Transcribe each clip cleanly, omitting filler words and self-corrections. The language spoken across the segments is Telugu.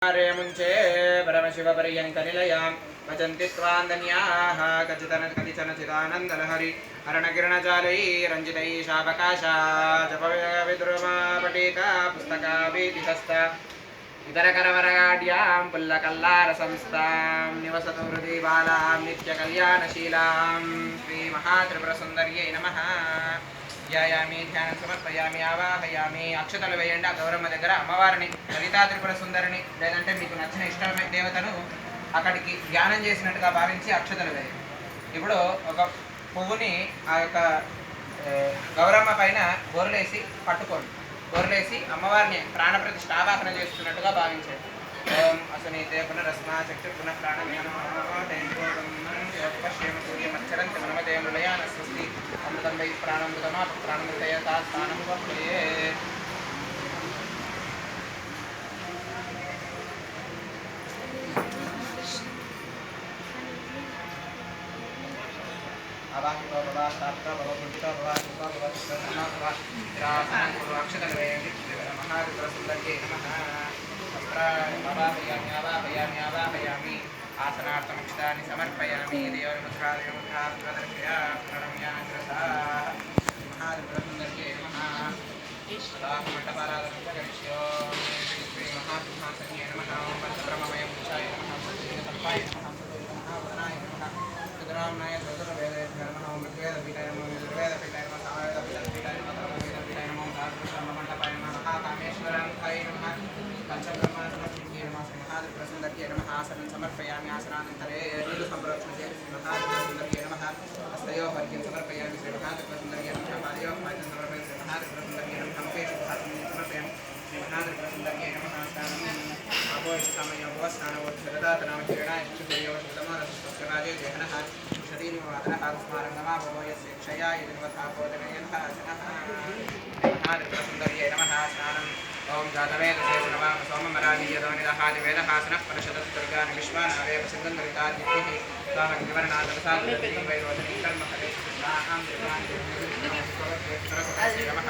मुञ्चे परमशिवपर्यन्तनिलयां भजन्ति त्वान्दन्याः कथिचन चिदानन्दलहरि हरणकिरणजालैरञ्जितैः शावकाशा जपविद्रुमा पठिता पुस्तकाभिधिहस्ता इतरकरवरगाढ्यां पुल्लकल्लारसंस्थां निवसतु हृदि बालां नित्यकल्याणशीलां श्रीमहात्रिपुरसुन्दर्यै नमः। ध्यायामि ध्यानं समर्पयामि आवाहयामि అక్షతలు వేయండి ఆ గౌరమ్మ దగ్గర అమ్మవారిని లలితా త్రిపుర సుందరిని లేదంటే మీకు నచ్చిన ఇష్టమైన దేవతను అక్కడికి ధ్యానం చేసినట్టుగా భావించి అక్షతలు వేయండి. ఇప్పుడు ఒక పువ్వుని ఆ యొక్క గౌరమ్మ పైన గోరలేసి పట్టుకోండి. గోరలేసి అమ్మవారిని ప్రాణప్రతిష్ఠ ఆవాహన చేస్తున్నట్టుగా భావించండి. ఓం అసనీతే పునరస్మా చక్షు పునః ప్రాణమేనోపశ్యేమ సూర్యమచ్చరంతి మనమదే మృళయాన స్వస్తి అమృతం వై ప్రాణమృతమా ప్రాణమృతయ తాస్థానం వహ్యే. అక్షతలు వేయండి. మహాత్రిపురసుందర్యై నమః. ఆవాహయామి ఆసనార్థమక్షతాన్ని సమర్పయామి. దేవముద్రాదర్శయా ప్రణమ్యాగ్రసాః. మహాత్రిపురసుందర్యై నమః. మంటపారాధనం కరిష్యామి. శ్రీ మహాసింహాసన్యై నమః. పంచబ్రహ్మమయం పురుషాయ నమః. సంపాయ నమః. వదనాయ నమః. సుధరామ్నాయ చతుర్వేదేభ్యో నమః. ఋగ్వేదపీఠాయ నమః. యజుర్వేదపీఠాయ నమః. సామవేదపీఠాయ నమః. ధర్మవేదపీఠాయ నమః. దాసమంటపాయ నమః. మహాకామేశ్వరాయ నమః. పంచబ్రహ్మణస్మృత్యై నమః. శ్రీ మహాత్రిపురసుందర్యై నమః. ఆసనం సమర్పయామి. ఆసనానంతరే నీళ్ళు సంప్రోక్షణ చేసి శ్రీ మహాత్రిపురసుందర్యై నమః. హస్తయోః అర్ఘ్యం సమర్పయామి. శ్రీ మహాత్రిపురసుందర్యై నమః. పాదయోః పాద్యం సమర్పయామి. శ్రీ మహాత్రిపురసుందర్యై నమః. ముఖేషు సమర్పయామి. శ్రీ మహాత్రిపురసుందర్యై నమః. స్నానం అభోస్నానోత్తరదాతనామకిరణాయ శుభయోగమోరస్వస్యవాదే దేహనః షదీనివాదనః స్మారంగమాభవయస్య క్షయాయ దినవతాపోదనయనః జనః. మహాత్రిపురసుందర్యై నమః. స్నానం ఓం జాతవేదశేషనమామ సోమమరాజీయదోనిదహాదివేదహాసనః పరిషదత్ దుర్గాని విశ్వానావేవ సింగంధరితాదిభిః సామగ్నివర్ణాదవసాదవైరోధనీ కర్మఫలేషుష్ణానాం దేవాని నమః.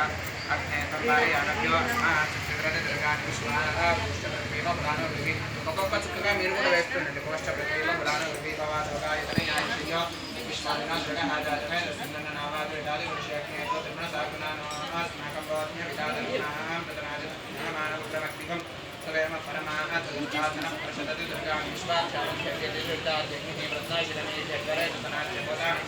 అగ్నే త్వపారయానభ్యో అస్మాత్ చిత్రగతి దుర్గాని విశ్వానాపుష్టప్రతిమేవ పురాణోర్వివి. ఒక్కొక్క చుక్కగా మీరు కూడా వేస్తుండండి. కోష్టప్రతిమేవ పురాణోర్వి భవాదవగాయతనయాయుష్యో విశ్వాదినా జగః జాతవేద సింగన్ననావాదిడాది వృషయజ్ఞేతో త్రిగుణసాగుణాస్మాకం భవత్మ్య విదాదగుణాం ప్రతనాదిమానవుగ్రమక్తికం స్వయం పరమాత్మన ప్రసదతి దుర్గాం విశ్వాక్షాజ్ఞ ప్రత్నాశిరణీ జగరే తనాజ్ఞోదాని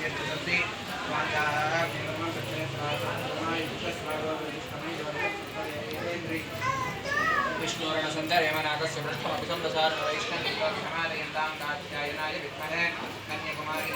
విష్ణువర్ణ సుందరేమనాథస్య వృక్షమపి సంప్రసారణ వైష్ణవీమాలయంతాం కాత్యాయనాయ విద్మహే కన్యాకుమారి